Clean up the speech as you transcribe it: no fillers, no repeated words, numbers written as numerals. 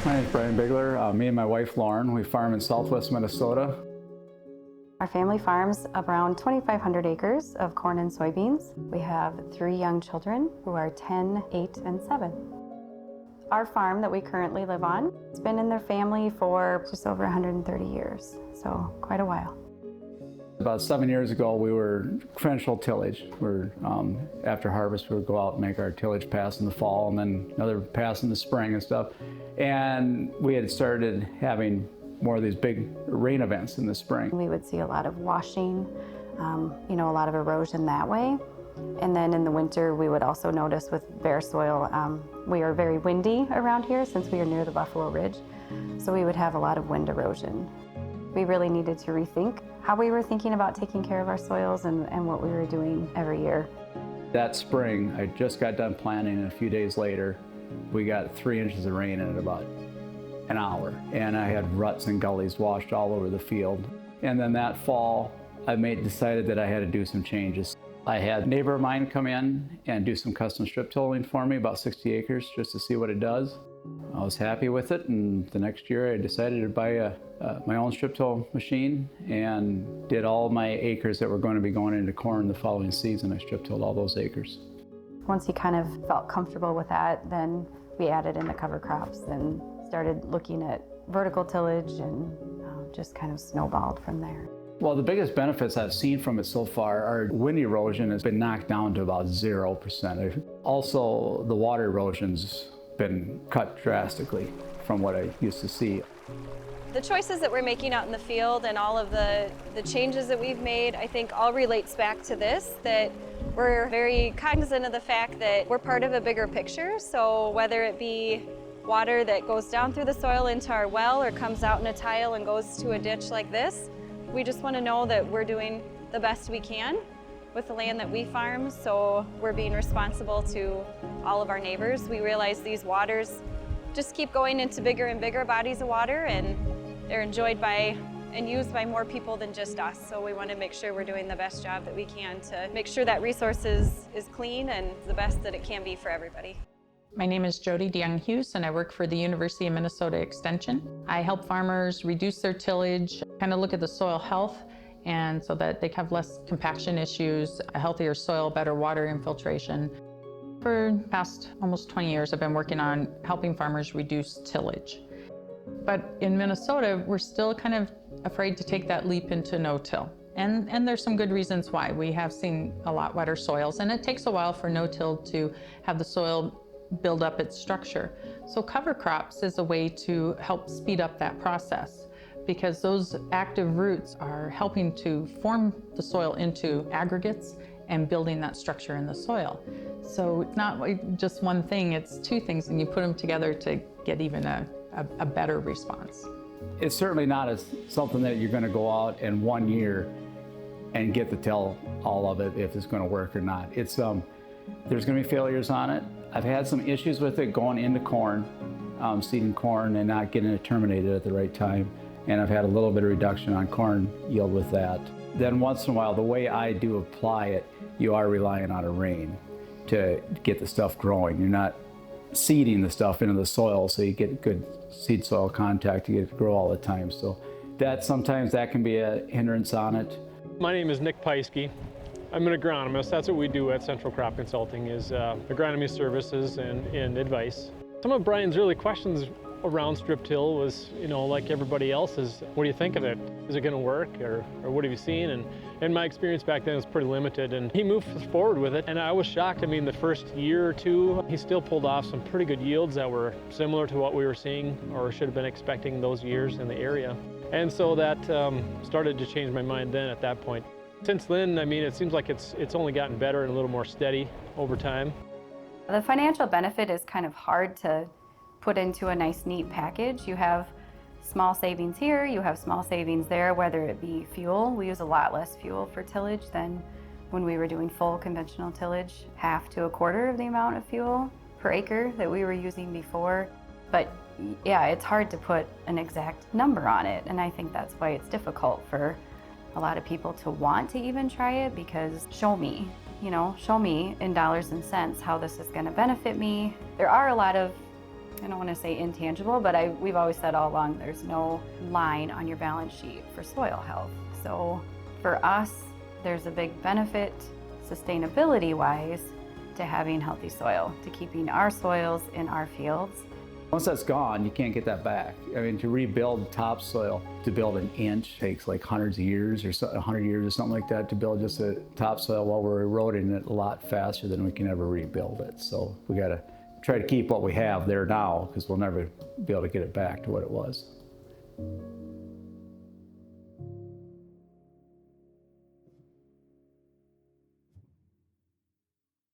My name is Bryan Biegler. Me and my wife Lauren, we farm in Southwest Minnesota. Our family farms around 2,500 acres of corn and soybeans. We have 3 young children who are 10, 8, and 7. Our farm that we currently live on has been in their family for just over 130 years, so quite a while. About 7 years ago, we were conventional tillage. After harvest, we would go out and make our tillage pass in the fall and then another pass in the spring and stuff. And we had started having more of these big rain events in the spring. We would see a lot of washing, a lot of erosion that way. And then in the winter, we would also notice with bare soil, we are very windy around here since we are near the Buffalo Ridge. So we would have a lot of wind erosion. We really needed to rethink how we were thinking about taking care of our soils and what we were doing every year. That spring, I just got done planting, and a few days later, we got 3 inches of rain in about an hour. And I had ruts and gullies washed all over the field. And then that fall, I decided that I had to do some changes. I had a neighbor of mine come in and do some custom strip tilling for me, about 60 acres, just to see what it does. I was happy with it, and the next year I decided to buy my own strip till machine and did all my acres that were going to be going into corn the following season. I strip tilled all those acres. Once you kind of felt comfortable with that, then we added in the cover crops and started looking at vertical tillage and just kind of snowballed from there. Well, the biggest benefits I've seen from it so far are wind erosion has been knocked down to about 0%. Also, the water erosion's been cut drastically from what I used to see. The choices that we're making out in the field and all of the changes that we've made, I think all relates back to this, that we're very cognizant of the fact that we're part of a bigger picture. So whether it be water that goes down through the soil into our well or comes out in a tile and goes to a ditch like this, we just want to know that we're doing the best we can with the land that we farm, so we're being responsible to all of our neighbors. We realize these waters just keep going into bigger and bigger bodies of water, and they're enjoyed by and used by more people than just us. So we want to make sure we're doing the best job that we can to make sure that resource is clean and the best that it can be for everybody. My name is Jodi DeJong-Hughes, and I work for the University of Minnesota Extension. I help farmers reduce their tillage, kind of look at the soil health, and so that they have less compaction issues, a healthier soil, better water infiltration. For the past almost 20 years, I've been working on helping farmers reduce tillage. But in Minnesota, we're still kind of afraid to take that leap into no-till. And there's some good reasons why. We have seen a lot wetter soils, and it takes a while for no-till to have the soil build up its structure. So cover crops is a way to help speed up that process, because those active roots are helping to form the soil into aggregates and building that structure in the soil. So it's not just one thing, it's 2 things, and you put them together to get even a better response. It's certainly not something that you're going to go out in 1 year and get to tell all of it if it's going to work or not. It's there's going to be failures on it. I've had some issues with it going into corn, seeding corn and not getting it terminated at the right time. And I've had a little bit of reduction on corn yield with that. Then once in a while, the way I do apply it, you are relying on a rain to get the stuff growing. You're not seeding the stuff into the soil so you get good seed soil contact, you get it to grow all the time. So sometimes that can be a hindrance on it. My name is Nick Pieske. I'm an agronomist. That's what we do at Centrol Crop Consulting, is agronomy services and advice. Some of Bryan's early questions around strip till was, like everybody else's, what do you think of it? Is it going to work, or what have you seen? And my experience back then was pretty limited, and he moved forward with it, and I was shocked. I mean, the first year or 2, he still pulled off some pretty good yields that were similar to what we were seeing or should have been expecting those years in the area. And so that started to change my mind then at that point. Since then, I mean, it seems like it's only gotten better and a little more steady over time. The financial benefit is kind of hard to put into a nice, neat package. You have small savings here, you have small savings there, whether it be fuel. We use a lot less fuel for tillage than when we were doing full conventional tillage, 1/2 to 1/4 of the amount of fuel per acre that we were using before. But yeah, it's hard to put an exact number on it, and I think that's why it's difficult for a lot of people to want to even try it, because show me in dollars and cents how this is going to benefit me. There are a lot of I don't want to say intangible, but we've always said all along there's no line on your balance sheet for soil health. So for us, there's a big benefit sustainability-wise to having healthy soil, to keeping our soils in our fields. Once that's gone, you can't get that back. I mean, to rebuild topsoil, to build an inch takes like hundreds of years or 100 years or something like that to build just a topsoil. While we're eroding it a lot faster than we can ever rebuild it. So we got to try to keep what we have there now because we'll never be able to get it back to what it was.